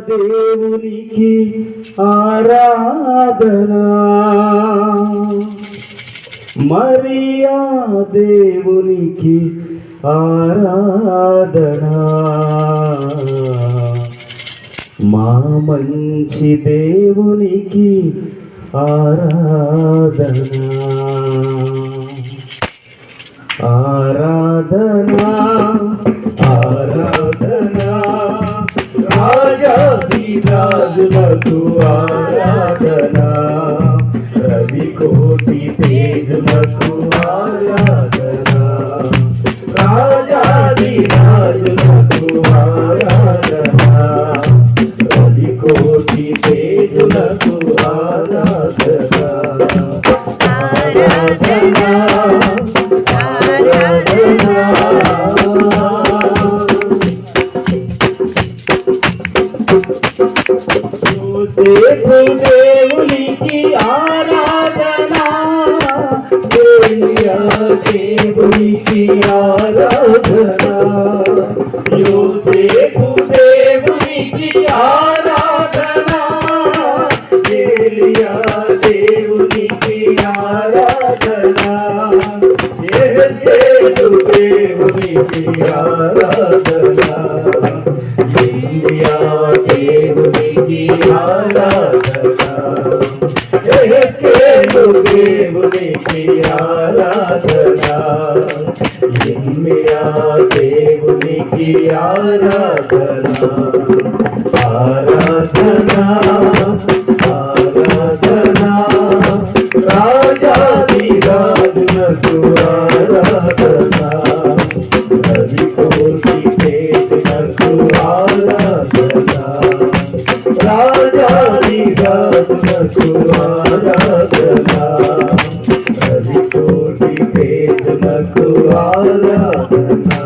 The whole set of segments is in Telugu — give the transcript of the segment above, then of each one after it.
దేవునికి ఆరాధనా, మరియా దేవునికి ఆరాధనా, మా మంచి దేవునికి ఆరాధనా, ఆరాధనా, ఆరాధనా, రాజాధిరాజులకు ఆరాధనా, రవికోటి తేజులకు ఆరాధనా, రాజాధిరాజులకు ఆరాధనా, రవికోటి తేజులకు ఆరాధనా, ఆరాధనా, దేవునికి ఆరాధనా, దేవునికి ఆరాధనా, యోసేపు దేవునికి ఆరాధనా, ఏలియా దేవునికి ఆరాధనా, యేసు దేవునికి ఆరాధనా, ఏలియా దేవునికి ఆరాధనా, యేసు దేవునికి ఆరాధనా, ఏలియా దేవునికి ఆరాధనా, ఆరాధనా, ఆరాధనా, రాజాధిరాజులకు ఆరాధనా, రవికోటి తేజులకు ఆరాధనా, రాజాధిరాజులకు ఆరాధనా, రవికోటి తేజులకు ఆరాధనా,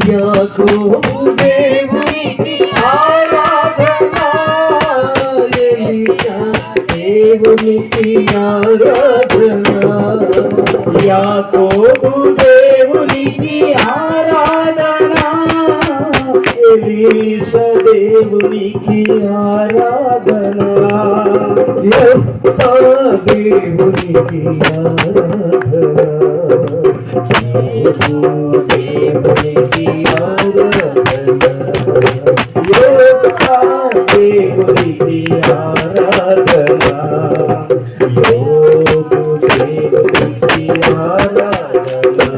యాకోబు దేవునికి ఆరాధనా, ఎలీయా దేవునికి ఆరాధనా, యాకోబు దేవునికి ఆరాధనా, ఎలీషా దేవునికి ఆరాధనా, యెహోవా దేవునికి ఆరాధనా, దేవునికి ఆరాధనా, యెహోవా దేవునికి ఆరాధనా, యోగు దేవునికి ఆరాధనా,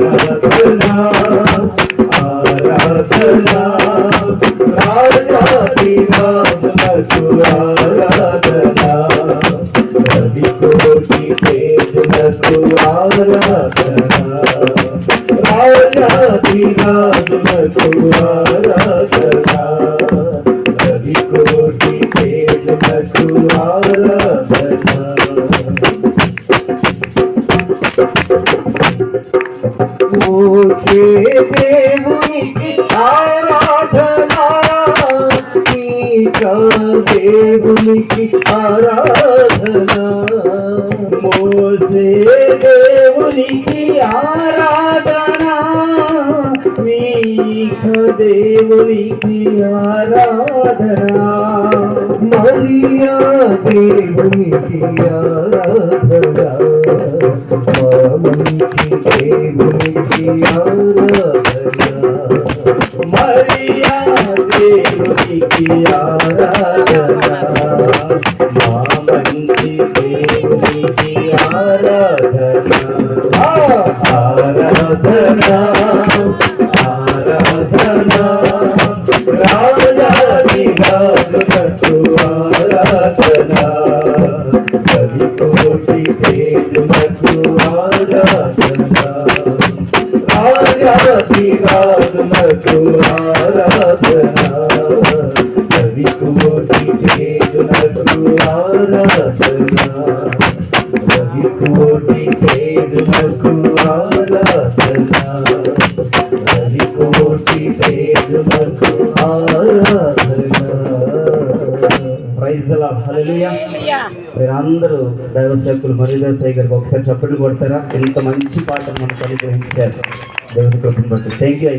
ఆరాధనా, ఆరాధనా, రాజాధిరాజులకు ఆరాధనా, రవికోటి తేజులకు ఆరాధనా, రాజాధిరాజులకు ఆరాధనా, రవికోటి తేజులకు ఆరాధనా, మోషే దేవునికి ఆరాధనా, మీకా దేవునికి ఆరాధనా, మోషే దేవునికి ఆరాధనా, మీకా దేవునికి ఆరాధనా, మరియా దేవునికి ఆరాధనా, మంచి దేవునికి ఆరాధనా, మరియా దేవునికి ఆరాధనా, మంచి దేవునికి ఆరాధనా, ఆరాధనా, ఆరాధనా, రాజాధిరాజులకు ఆరాధనా, రవికోటి తేజులకు ఆరాధనా, రాజాధిరాజులకు ఆరాధనా, రవికోటి తేజులకు ఆరాధనా, రవికోటి తేజులకు ఆరాధనా, రవికోటి తేజులకు ఆరాధనా. ప్రైజ్ ది లార్డ్, హల్లెలూయా. మీరందరూ దైవ సేవకులు మరియు దైవ గారికి ఒకసారి చప్పట్లు కొడతారా? ఎంత మంచి పాటను మనకు అనుగ్రహించారు. దేవుని కృపను బట్టి థ్యాంక్ యూ.